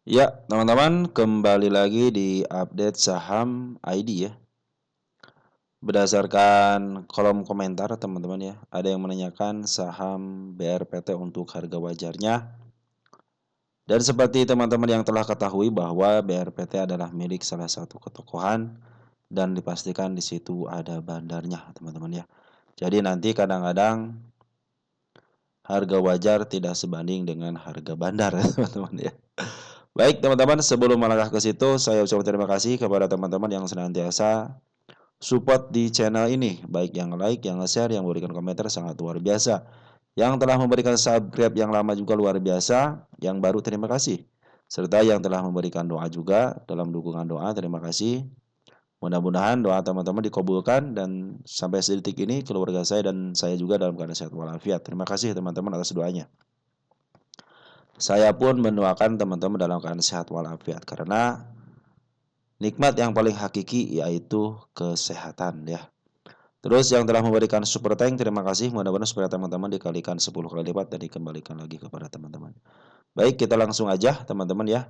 Ya, teman-teman, kembali lagi di update saham ID ya. Berdasarkan kolom komentar teman-teman ya, ada yang menanyakan saham BRPT untuk harga wajarnya. Dan seperti teman-teman yang telah ketahui bahwa BRPT adalah milik salah satu ketokohan dan dipastikan di situ ada bandarnya, teman-teman ya. Jadi nanti kadang-kadang harga wajar tidak sebanding dengan harga bandar, teman-teman ya. Baik teman-teman, sebelum melangkah ke situ, saya ucapkan terima kasih kepada teman-teman yang senantiasa support di channel ini, baik yang like, yang share, yang memberikan komentar sangat luar biasa. Yang telah memberikan subscribe yang lama juga luar biasa, yang baru terima kasih. Serta yang telah memberikan doa juga dalam dukungan doa, terima kasih. Mudah-mudahan doa teman-teman dikabulkan dan sampai sedetik ini keluarga saya dan saya juga dalam keadaan sehat walafiat. Terima kasih teman-teman atas doanya. Saya pun mendoakan teman-teman dalam keadaan sehat walafiat karena nikmat yang paling hakiki yaitu kesehatan ya. Terus yang telah memberikan super thank, terima kasih. Mudah-mudahan supaya teman-teman dikalikan 10 kali lipat dan dikembalikan lagi kepada teman-teman. Baik, kita langsung aja teman-teman ya.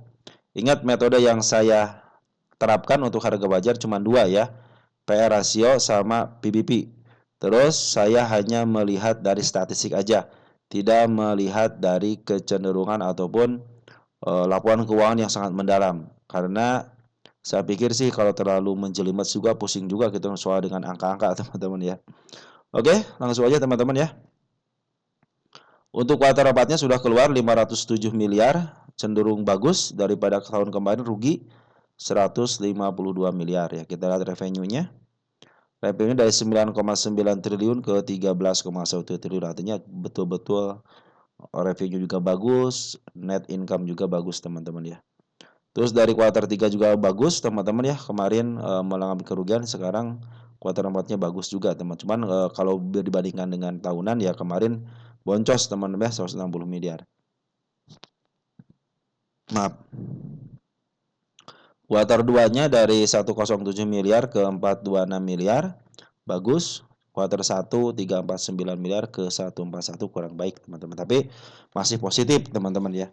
Ingat metode yang saya terapkan untuk harga wajar cuma dua ya. PR rasio sama PBP. Terus saya hanya melihat dari statistik aja. Tidak melihat dari kecenderungan ataupun laporan keuangan yang sangat mendalam. Karena saya pikir sih kalau terlalu menjelimet juga pusing juga gitu soal dengan angka-angka teman-teman ya. Oke, langsung aja teman-teman ya. Untuk kuartal 4-nya sudah keluar 507 miliar, cenderung bagus daripada tahun kemarin rugi 152 miliar ya. Kita lihat revenue-nya. Revenue dari 9,9 triliun ke 13,1 triliun, artinya betul-betul revenue juga bagus, net income juga bagus teman-teman ya. Terus dari kuartal 3 juga bagus teman-teman ya. Kemarin mengalami kerugian, sekarang kuartal 4-nya bagus juga teman. Cuman kalau dibandingkan dengan tahunan ya kemarin boncos teman-teman ya 160 miliar. Maaf. Kuartal 2-nya dari 107 miliar ke 426 miliar. Bagus. Kuartal 1 349 miliar ke 141 kurang baik teman-teman. Tapi masih positif teman-teman ya.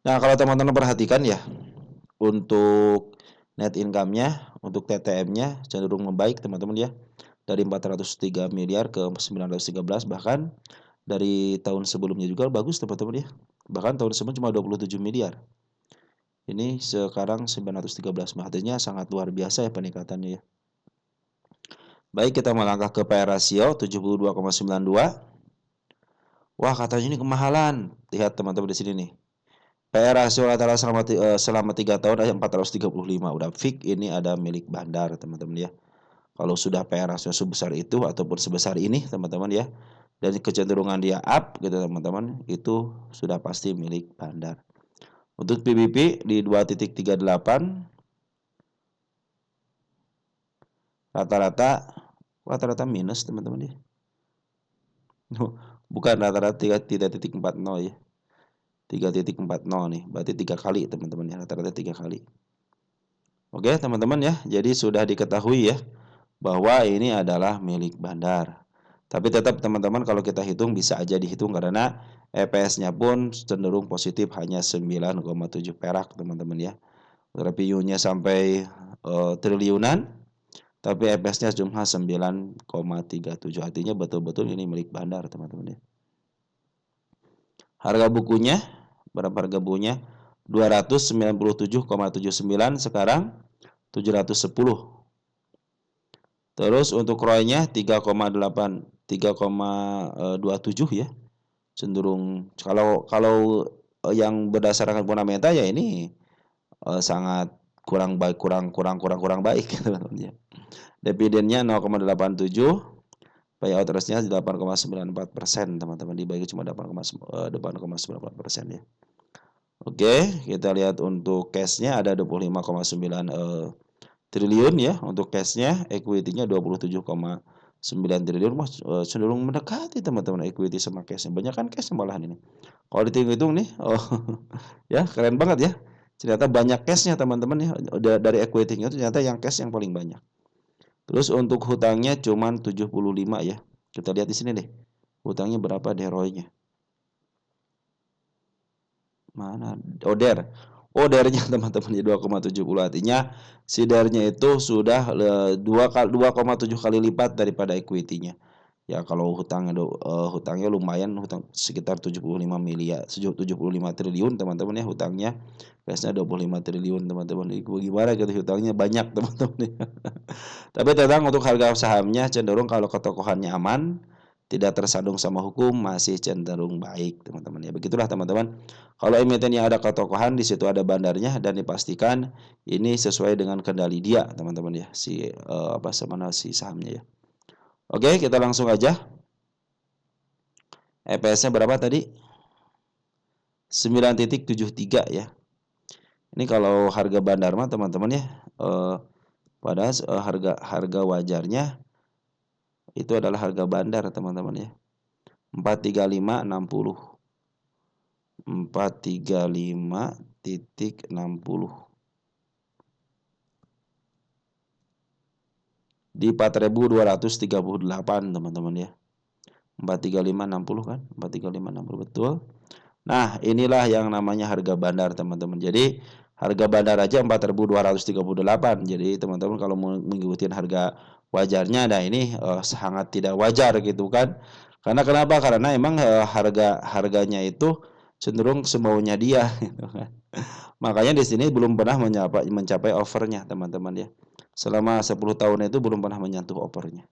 Nah, kalau teman-teman perhatikan ya, untuk net income-nya, untuk TTM-nya cenderung membaik teman-teman ya. Dari 403 miliar ke 913, bahkan dari tahun sebelumnya juga bagus teman-teman ya. Bahkan tahun sebelumnya cuma 27 miliar. Ini sekarang 913, artinya sangat luar biasa ya peningkatannya ya. Baik, kita melangkah ke PR rasio 72,92. Wah, katanya ini kemahalan. Lihat teman-teman di sini nih. PR rasio rata-rata selama 3 tahun ada 435. Udah fix ini ada milik bandar teman-teman ya. Kalau sudah PR rasio sebesar itu ataupun sebesar ini teman-teman ya, dan kecenderungan dia up gitu teman-teman, itu sudah pasti milik bandar. Untuk PBB di 2.38 rata-rata minus teman-teman ya. Bukan rata-rata 3.40 ya. 3.40 nih, berarti 3 kali teman-teman ya, rata-rata 3 kali. Oke teman-teman ya, jadi sudah diketahui ya bahwa ini adalah milik bandar. Tapi tetap teman-teman kalau kita hitung bisa aja dihitung karena EPS-nya pun cenderung positif hanya 9,7 perak teman-teman ya. Revenue-nya sampai triliunan, tapi EPS-nya cuma 9,37. Artinya betul-betul ini milik bandar teman-teman ya. Harga bukunya, berapa harga bukunya? 297,79, sekarang 710. Terus untuk ROI-nya 3,27 ya. Cenderung kalau yang berdasarkan fundamental ya ini sangat kurang baik, kurang baik teman-teman ya. Dividennya 0,87, payout ratio-nya 8,94% teman-teman, dibagi cuma 8,94% ya. Oke, kita lihat untuk cash-nya ada 25,9 triliun ya untuk cash-nya, equity-nya 27,9 triliun, cenderung mendekati teman-teman equity sama cash-nya. Banyak kan cash malahan ini. Kalau dihitung-hitung nih, ya keren banget ya. Ternyata banyak cash-nya teman-teman ya. Dari equity-nya ternyata yang cash yang paling banyak. Terus untuk hutangnya cuma 75 ya. Kita lihat di sini deh. Hutangnya berapa deh ROI-nya? Mana? Oder. Oh, DR-nya teman-teman ya 2,70, artinya si DR-nya itu sudah 2,7 kali lipat daripada equity-nya. Ya kalau hutangnya lumayan, hutang sekitar 75 triliun teman-teman ya hutangnya. Biasanya 25 triliun teman-teman. Gimana gitu hutangnya banyak teman-teman ya. Tapi tetap untuk harga sahamnya cenderung kalau ketokohannya aman, tidak tersandung sama hukum, masih cenderung baik teman-teman ya. Begitulah teman-teman. Kalau emiten yang ada ketokohan di situ ada bandarnya dan dipastikan ini sesuai dengan kendali dia teman-teman ya si si sahamnya ya. Oke, kita langsung aja. EPS-nya berapa tadi? 9,73 ya. Ini kalau harga bandar mah teman-teman ya. Padahal harga wajarnya itu adalah harga bandar teman-teman ya. 435,60. 435,60 di 4.238 teman-teman ya. 435,60 kan? 435,60 betul. Nah, inilah yang namanya harga bandar teman-teman. Jadi harga bandar aja 4.238. Jadi teman-teman kalau mau mengikuti harga wajarnya, nah ini sangat tidak wajar gitu kan. Karena kenapa? Karena emang harganya itu cenderung semaunya dia. Gitu kan. Makanya di sini belum pernah mencapai offernya teman-teman ya. Selama 10 tahun itu belum pernah menyentuh offernya.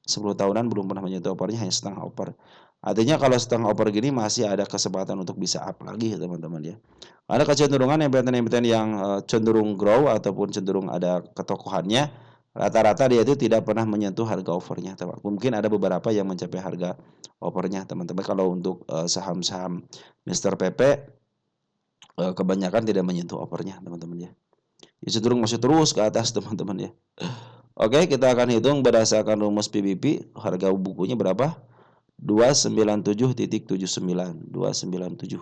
10 tahunan belum pernah menyentuh offernya, hanya setengah offer. Artinya kalau setengah offer gini masih ada kesempatan untuk bisa up lagi teman-teman ya. Ada kecenderungan emiten-emiten yang cenderung grow ataupun cenderung ada ketokohannya, rata-rata dia itu tidak pernah menyentuh harga offernya. Mungkin ada beberapa yang mencapai harga offernya teman-teman. Kalau untuk saham-saham Mr. PP kebanyakan tidak menyentuh offernya teman-teman ya. Ya cenderung masih terus ke atas teman-teman ya. Oke, kita akan hitung berdasarkan rumus PBB, harga bukunya berapa? 297,79. 297.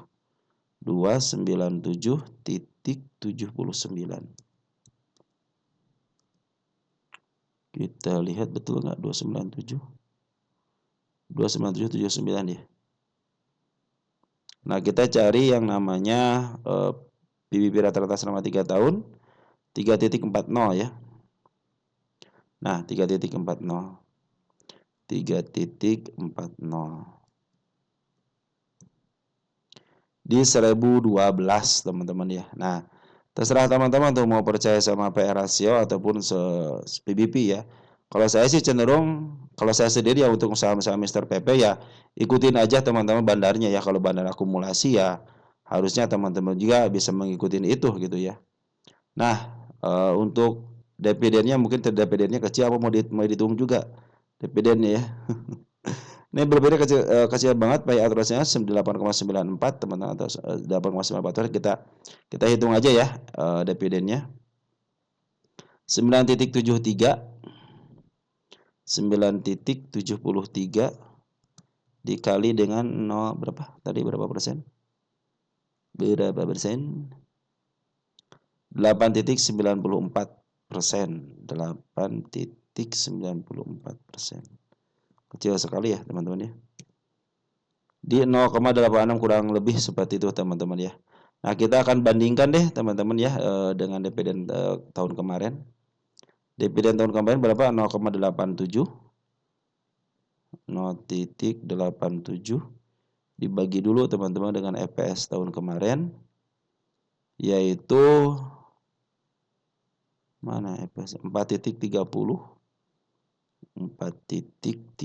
297,79. Kita lihat betul nggak 297? 297,79 ya. Nah, kita cari yang namanya PBB rata-rata selama 3 tahun 3,40 ya. Nah, 3,40. 3,40 di 1012 teman-teman ya. Nah, terserah teman-teman tuh mau percaya sama PR rasio ataupun PBB ya. Kalau saya sih cenderung, kalau saya sendiri ya untuk saham-saham Mr. PP ya ikutin aja teman-teman bandarnya ya. Kalau bandar akumulasi ya harusnya teman-teman juga bisa mengikuti itu gitu ya. Nah, untuk dividennya mungkin dividennya kecil apa mau dihitung juga dividennya ya. Ini berbeda kecil banget payout ratio-nya 8,94 teman-teman atau 8,94 kita hitung aja ya dividennya 9,73 9,73 dikali dengan 0 berapa? Tadi berapa persen? Berapa persen? 8,94%. 8,94%. Kecil sekali ya teman-teman ya. Di 0,86 kurang lebih seperti itu teman-teman ya. Nah, kita akan bandingkan deh teman-teman ya dengan dividen tahun kemarin. Dividen tahun kemarin berapa? 0,87. 0,87 dibagi dulu teman-teman dengan EPS tahun kemarin yaitu mana EPS 4,30 4,30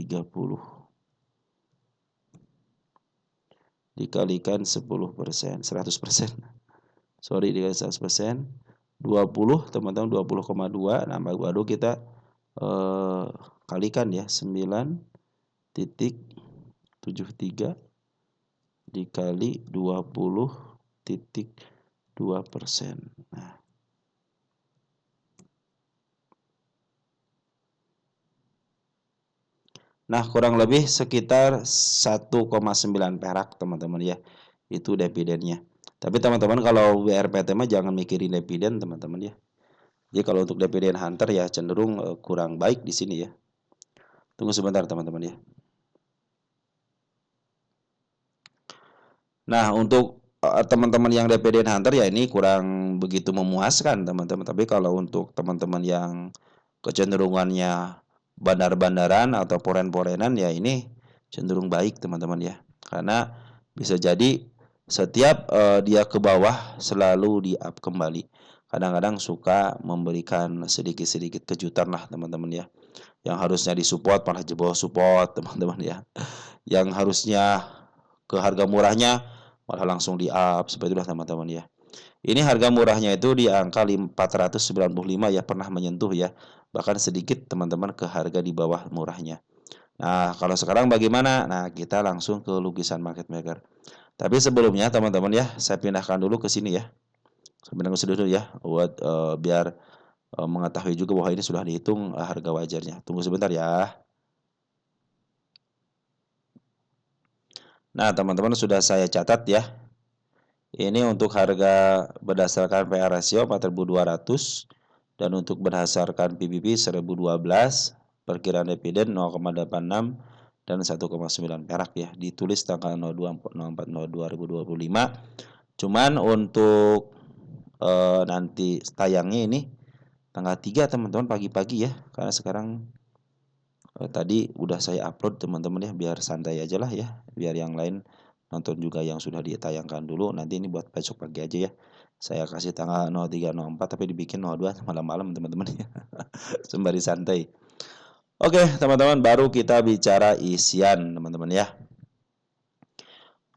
dikalikan 10%, 100%. Sorry dikali 100%. 20 teman-teman 20,2 nambah baru kita kalikan ya 9,73 dikali 20,2%. Nah, kurang lebih sekitar 1,9 perak teman-teman ya. Itu dividennya. Tapi teman-teman kalau BRPT mah jangan mikirin dividen teman-teman ya. Jadi kalau untuk dividen hunter ya cenderung kurang baik di sini ya. Tunggu sebentar teman-teman ya. Nah, untuk teman-teman yang DPD Hunter ya ini kurang begitu memuaskan teman-teman. Tapi kalau untuk teman-teman yang kecenderungannya bandar-bandaran atau poren-porenan ya ini cenderung baik teman-teman ya. Karena bisa jadi setiap dia ke bawah selalu di up kembali. Kadang-kadang suka memberikan sedikit-sedikit kejutan lah teman-teman ya. Yang harusnya disupport malah jebol support teman-teman ya. Yang harusnya ke harga murahnya malah langsung di up seperti itulah teman-teman ya. Ini harga murahnya itu di angka 495 ya pernah menyentuh ya. Bahkan sedikit teman-teman ke harga di bawah murahnya. Nah, kalau sekarang bagaimana? Nah, kita langsung ke lukisan market maker. Tapi sebelumnya teman-teman ya, saya pindahkan dulu ke sini ya. Saya pindahkan ke sini dulu ya buat biar mengetahui juga bahwa ini sudah dihitung harga wajarnya. Tunggu sebentar ya. Nah, teman-teman sudah saya catat ya. Ini untuk harga berdasarkan PR ratio 4.200 dan untuk berdasarkan PBB 1.012, perkiraan dividen 0,86 dan 1,9 perak ya. Ditulis tanggal 02/04/2025. Cuman untuk nanti tayangnya ini tanggal 3 teman-teman pagi-pagi ya. Karena sekarang tadi udah saya upload teman-teman ya biar santai aja lah ya, biar yang lain nonton juga yang sudah ditayangkan dulu. Nanti ini buat besok pagi aja ya. Saya kasih tanggal 03 04 tapi dibikin 02 malam-malam teman-teman ya. Sembari santai. Oke, teman-teman baru kita bicara isian teman-teman ya.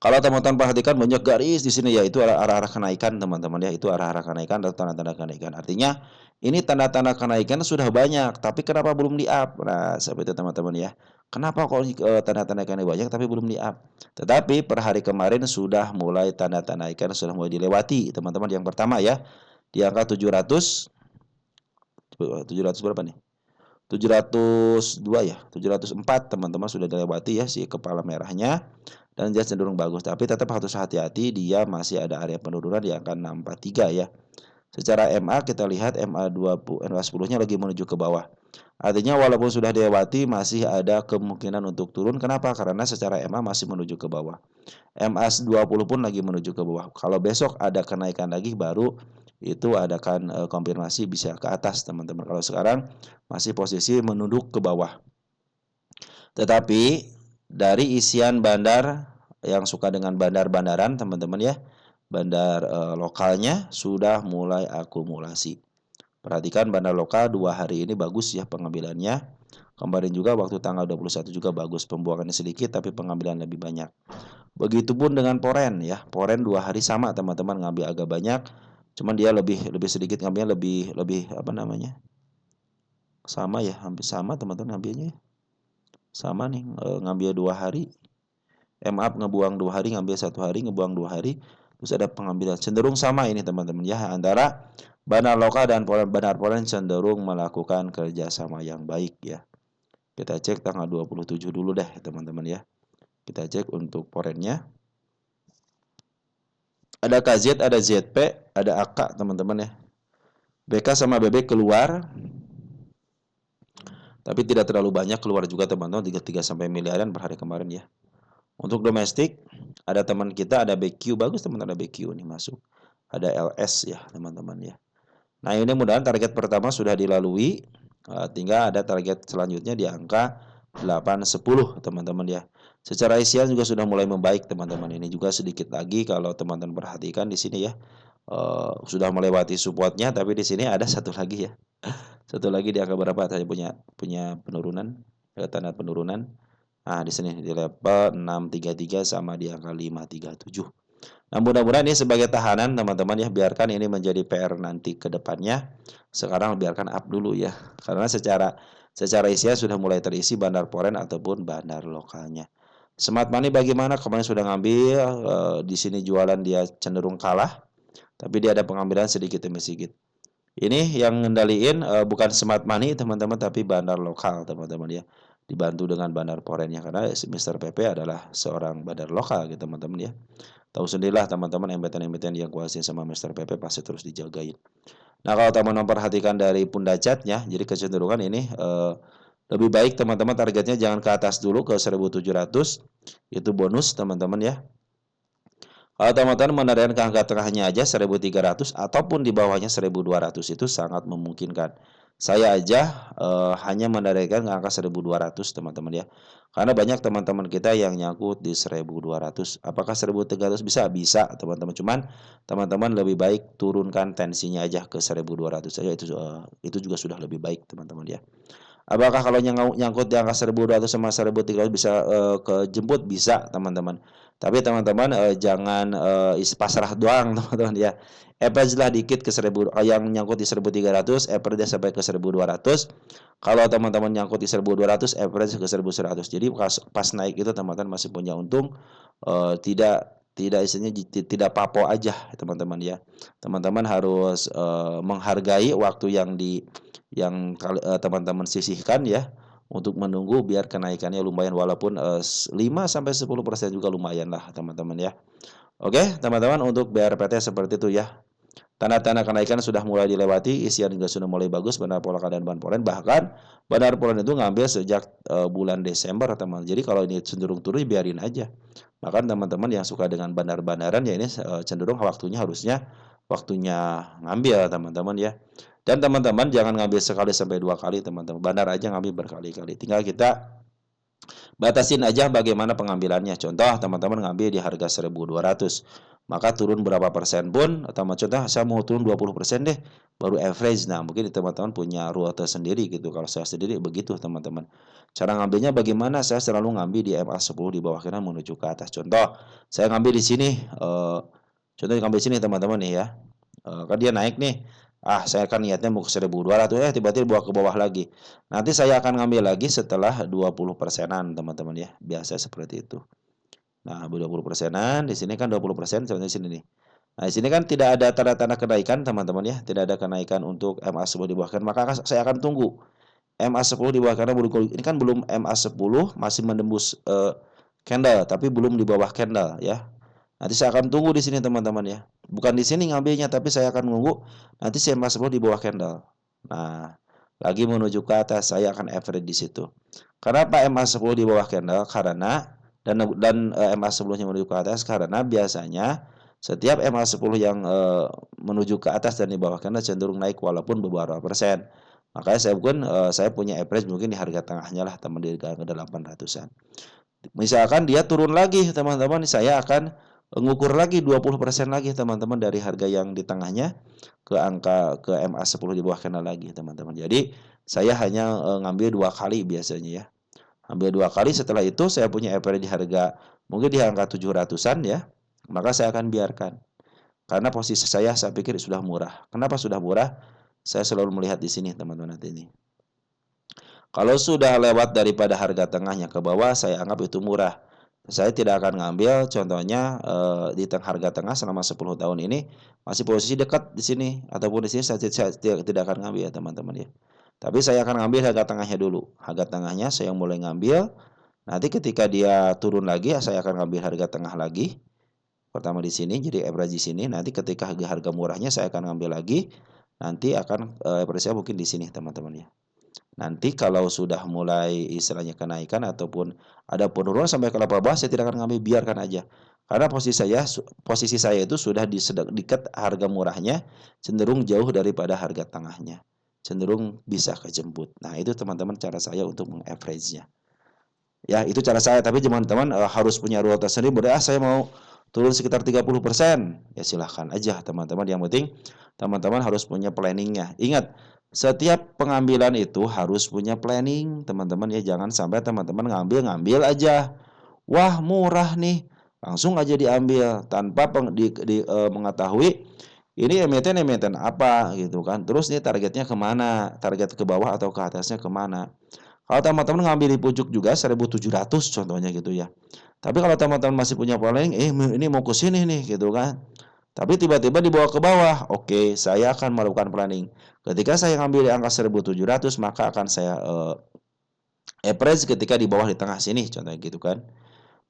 Kalau teman-teman perhatikan banyak garis di sini ya itu arah-arah kenaikan teman-teman ya, itu arah-arah kenaikan atau tanda-tanda kenaikan. Artinya ini tanda-tanda kenaikan sudah banyak, tapi kenapa belum di-up? Nah, seperti itu teman-teman ya. Kenapa kok tanda-tanda kenaikan banyak tapi belum di-up? Tetapi per hari kemarin sudah mulai tanda-tanda kenaikan sudah mulai dilewati, teman-teman. Yang pertama ya, di angka 700 berapa nih? 702 ya, 704 teman-teman sudah dilewati ya si kepala merahnya dan dia cenderung bagus. Tapi tetap harus hati-hati dia masih ada area penurunan di angka 643 ya. Secara MA kita lihat MA20 MA10-nya lagi menuju ke bawah. Artinya walaupun sudah dilewati masih ada kemungkinan untuk turun. Kenapa? Karena secara MA masih menuju ke bawah. MA20 pun lagi menuju ke bawah. Kalau besok ada kenaikan lagi baru itu adakan konfirmasi bisa ke atas teman-teman. Kalau sekarang masih posisi menunduk ke bawah. Tetapi dari isian bandar yang suka dengan bandar-bandaran teman-teman ya, bandar lokalnya sudah mulai akumulasi. Perhatikan bandar lokal 2 hari ini bagus ya pengambilannya. Kemarin juga waktu tanggal 21 juga bagus, pembuangannya sedikit tapi pengambilan lebih banyak. Begitupun dengan poren ya. Poren 2 hari sama teman-teman ngambil agak banyak. Cuman dia lebih sedikit ngambilnya lebih apa namanya? Sama ya, hampir sama teman-teman ngambilnya. Sama nih ngambil 2 hari. Maaf ngebuang 2 hari, ngambil 1 hari, ngebuang 2 hari. Terus ada pengambilan cenderung sama ini teman-teman ya antara bandar lokal dan bandar poren cenderung melakukan kerjasama yang baik ya. Kita cek tanggal 27 dulu deh teman-teman ya. Kita cek untuk porennya. Ada KZ, ada ZP, ada AK teman-teman ya. BK sama BB keluar. Tapi tidak terlalu banyak keluar juga teman-teman 3 sampai miliaran per hari kemarin ya. Untuk domestik ada teman kita ada BQ bagus teman-teman ada BQ nih masuk. Ada LS ya teman-teman ya. Nah, ini mudah-mudahan target pertama sudah dilalui. Tinggal ada target selanjutnya di angka 810 teman-teman ya. Secara isian juga sudah mulai membaik teman-teman. Ini juga sedikit lagi kalau teman-teman perhatikan di sini ya. Sudah melewati supportnya tapi di sini ada satu lagi ya. Satu lagi di angka berapa saya punya penurunan, tanda penurunan. Nah, di sini di level 633 sama di angka 537. Nah, mudah-mudahan ini sebagai tahanan teman-teman ya, biarkan ini menjadi PR nanti ke depannya. Sekarang biarkan up dulu ya. Karena secara isinya sudah mulai terisi bandar poren ataupun bandar lokalnya. Smart money bagaimana? Kemarin sudah ngambil di sini jualan dia cenderung kalah, tapi dia ada pengambilan sedikit demi sedikit. Ini yang ngendaliin bukan smart money teman-teman tapi bandar lokal teman-teman ya. Dibantu dengan bandar porennya karena Mr. PP adalah seorang bandar lokal gitu teman-teman ya. Tahu sendirilah teman-teman emiten-emiten yang kuasain sama Mr. PP pasti terus dijagain. Nah, kalau teman-teman perhatikan dari pundacatnya, jadi kecenderungan ini lebih baik teman-teman targetnya jangan ke atas dulu ke 1700 itu bonus teman-teman ya. Kalau teman-teman menarikan ke angka tengahnya aja 1.300 ataupun di bawahnya 1.200 itu sangat memungkinkan. Saya aja hanya menarikan ke angka 1.200 teman-teman ya. Karena banyak teman-teman kita yang nyangkut di 1.200. Apakah 1.300 bisa? Bisa teman-teman. Cuman teman-teman lebih baik turunkan tensinya aja ke 1.200 saja itu juga sudah lebih baik teman-teman ya. Apakah kalau nyangkut di angka 1.200 sama 1.300 bisa kejemput? Bisa, teman-teman. Tapi teman-teman jangan pasrah doang, teman-teman ya. Average lah dikit ke 1.000 yang nyangkut di 1.300, average sampai ke 1.200. Kalau teman-teman nyangkut di 1.200, average ke 1.100. Jadi pas naik itu teman-teman masih punya untung, tidak istilahnya tidak papo aja, teman-teman ya. Teman-teman harus menghargai waktu yang teman-teman sisihkan ya untuk menunggu biar kenaikannya lumayan walaupun 5 sampai 10% juga lumayan lah teman-teman ya. Oke, teman-teman untuk BRPT seperti itu ya. Tanda-tanda kenaikan sudah mulai dilewati, isian juga sudah mulai bagus, benar pola keadaan bahan polen. Bahkan benar polen itu ngambil sejak bulan Desember, teman. Jadi kalau ini cenderung turun, biarin aja. Bahkan teman-teman yang suka dengan bandar-bandaran ya ini cenderung harusnya waktunya ngambil, teman-teman ya. Dan teman-teman jangan ngambil sekali sampai 2 kali, teman-teman. Bandar aja ngambil berkali-kali. Tinggal kita batasin aja bagaimana pengambilannya. Contoh teman-teman ngambil di harga 1.200. Maka turun berapa persen pun, atau contoh saya mau turun 20% deh, baru average. Nah, mungkin teman-teman punya rute sendiri gitu. Kalau saya sendiri begitu, teman-teman. Cara ngambilnya bagaimana? Saya selalu ngambil di MA10 di bawah kanan menuju ke atas. Contoh, saya ngambil di sini contoh ngambil di sini teman-teman nih ya. Kan dia naik nih. Saya kan niatnya mau ke 1.200 tiba-tiba bawa ke bawah lagi. Nanti saya akan ngambil lagi setelah 20%-an, teman-teman ya. Biasa seperti itu. Nah, 20%-an, di sini kan 20%, contohnya di sini nih. Nah, di sini kan tidak ada tanda-tanda kenaikan, teman-teman ya. Tidak ada kenaikan untuk MA10 di bawah kanan, maka saya akan tunggu. MA10 di bawah kanan, ini kan belum MA10 masih menembus candle, tapi belum di bawah candle ya. Nanti saya akan tunggu di sini teman-teman ya. Bukan di sini ngambilnya, tapi saya akan nunggu nanti saya masuk di bawah candle. Nah, lagi menuju ke atas saya akan average di situ. Kenapa MA10 di bawah candle? Karena dan MA10-nya menuju ke atas karena biasanya setiap MA10 yang menuju ke atas dan di bawah candle cenderung naik walaupun beberapa persen. Makanya saya punya average mungkin di harga tengahnya lah teman di harga 800-an. Misalkan dia turun lagi teman-teman, saya akan ngukur lagi 20% lagi teman-teman dari harga yang di tengahnya ke MA10 di bawah kena lagi teman-teman. Jadi saya hanya ngambil 2 kali biasanya ya. Ambil 2 kali, setelah itu saya punya average di harga mungkin di angka 700-an ya. Maka saya akan biarkan. Karena posisi saya pikir sudah murah. Kenapa sudah murah? Saya selalu melihat di sini teman-teman nanti ini. Kalau sudah lewat daripada harga tengahnya ke bawah, saya anggap itu murah. Saya tidak akan ngambil contohnya di harga tengah selama 10 tahun ini masih posisi dekat di sini ataupun di sini saya tidak akan ngambil ya teman-teman ya. Tapi saya akan ngambil harga tengahnya dulu. Harga tengahnya saya mulai ngambil. Nanti ketika dia turun lagi saya akan ngambil harga tengah lagi. Pertama di sini jadi average di sini. Nanti ketika harga murahnya saya akan ngambil lagi. Nanti akan average saya mungkin di sini teman-teman ya. Nanti kalau sudah mulai istilahnya kenaikan ataupun ada penurunan sampai ke level bawah, saya tidak akan ngambil, biarkan aja. Karena posisi saya itu sudah di dekat harga murahnya, cenderung jauh daripada harga tengahnya. Cenderung bisa kejemput. Nah, itu teman-teman cara saya untuk mengaverage-nya. Ya, itu cara saya, tapi teman-teman harus punya rute sendiri. Saya mau turun sekitar 30%. Ya silahkan aja teman-teman. Yang penting teman-teman harus punya planningnya. Ingat, setiap pengambilan itu harus punya planning, teman-teman ya. Jangan sampai teman-teman ngambil aja. Wah, murah nih. Langsung aja diambil tanpa mengetahui ini emiten apa gitu kan. Terus nih targetnya kemana? Target ke bawah atau ke atasnya kemana? Kalau teman-teman ngambil di pucuk juga 1.700 contohnya gitu ya. Tapi kalau teman-teman masih punya planning, ini mau ke sini nih gitu kan. Tapi tiba-tiba dibawa ke bawah. Oke, saya akan melakukan planning. Ketika saya ngambil di angka 1.700, maka akan saya average ketika di bawah di tengah sini contohnya gitu kan.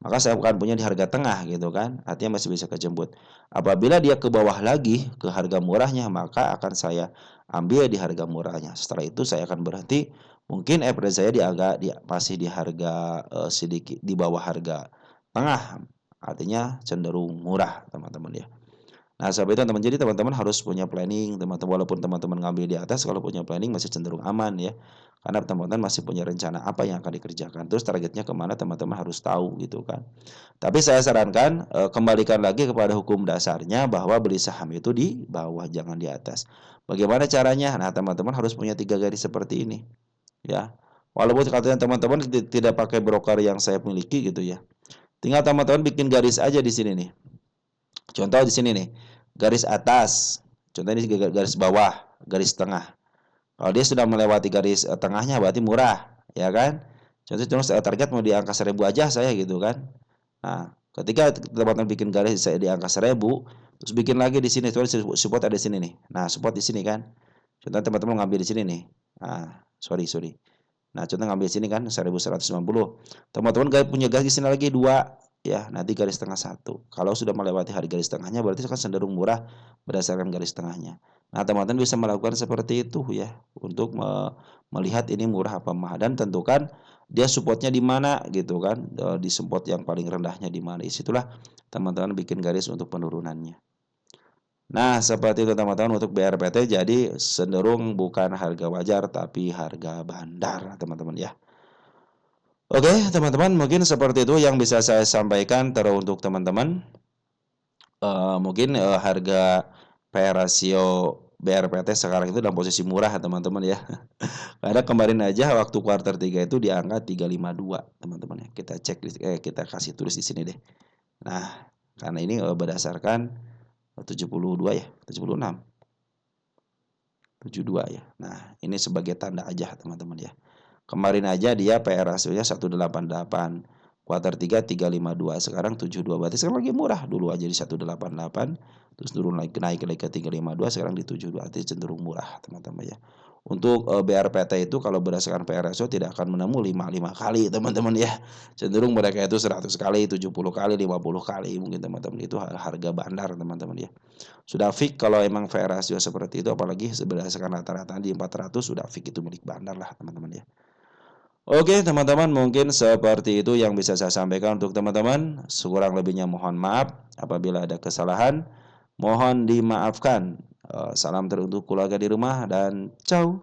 Maka saya akan punya di harga tengah gitu kan. Artinya masih bisa kejemput. Apabila dia ke bawah lagi ke harga murahnya, maka akan saya ambil di harga murahnya. Setelah itu saya akan berhenti. Mungkin average saya masih di harga sedikit di bawah harga tengah. artinya cenderung murah teman-teman ya. Nah, seperti itu teman. Jadi teman-teman harus punya planning, teman-teman walaupun teman-teman ngambil di atas kalau punya planning masih cenderung aman ya. Karena teman-teman masih punya rencana apa yang akan dikerjakan. Terus targetnya kemana teman-teman harus tahu gitu kan. Tapi saya sarankan kembalikan lagi kepada hukum dasarnya bahwa beli saham itu di bawah jangan di atas. Bagaimana caranya? Nah, teman-teman harus punya 3 garis seperti ini ya. Walaupun katanya teman-teman tidak pakai broker yang saya miliki gitu ya. Tinggal teman-teman bikin garis aja di sini nih. Contoh di sini nih, garis atas. Contoh ini garis bawah, garis tengah. Kalau dia sudah melewati garis tengahnya berarti murah, ya kan? Contoh terus target mau di angka 1.000 aja saya gitu kan. Nah, ketika teman-teman bikin garis saya di angka 1.000, terus bikin lagi di sini, terus support ada di sini nih. Nah, support di sini kan. Contoh teman-teman ngambil di sini nih. Nah, sorry. Nah, contoh ngambil sini kan 1.190. Teman-teman punya garis di sini lagi 2 ya, nanti garis tengah 1. Kalau sudah melewati hari garis tengahnya berarti kan cenderung murah berdasarkan garis tengahnya. Nah, teman-teman bisa melakukan seperti itu ya untuk melihat ini murah apa mahal dan tentukan dia supportnya di mana gitu kan. Di support yang paling rendahnya di mana. Disitulah teman-teman bikin garis untuk penurunannya. Nah, seperti itu teman-teman untuk BRPT. Jadi cenderung bukan harga wajar tapi harga bandar, teman-teman ya. Oke, teman-teman, mungkin seperti itu yang bisa saya sampaikan untuk teman-teman. Mungkin harga PE rasio BRPT sekarang itu dalam posisi murah, teman-teman ya. Karena kemarin aja waktu kuartal 3 itu di angka 352, teman-teman ya. Kita cek kita kasih tulis di sini deh. Nah, karena ini berdasarkan 72 ya, 76. 72 ya. Nah, ini sebagai tanda aja teman-teman ya. Kemarin aja dia PR rasionya 188. Kuartal 3 352, sekarang 72. Berarti sekarang lagi murah. Dulu aja di 188, terus turun lagi naik lagi ke 352, sekarang di 72. Artinya cenderung murah, teman-teman ya. Untuk BRPT itu kalau berdasarkan PR ratio tidak akan menemu 5 kali, teman-teman ya. Cenderung mereka itu 100 kali, 70 kali, 50 kali mungkin teman-teman. Itu harga bandar, teman-teman ya. Sudah fix kalau emang PR ratio seperti itu, apalagi berdasarkan rata-rata di 400 sudah fix itu milik bandar lah, teman-teman ya. Oke teman-teman, mungkin seperti itu yang bisa saya sampaikan untuk teman-teman. Sekurang lebihnya mohon maaf apabila ada kesalahan. Mohon dimaafkan. Salam teruntuk keluarga di rumah dan ciao.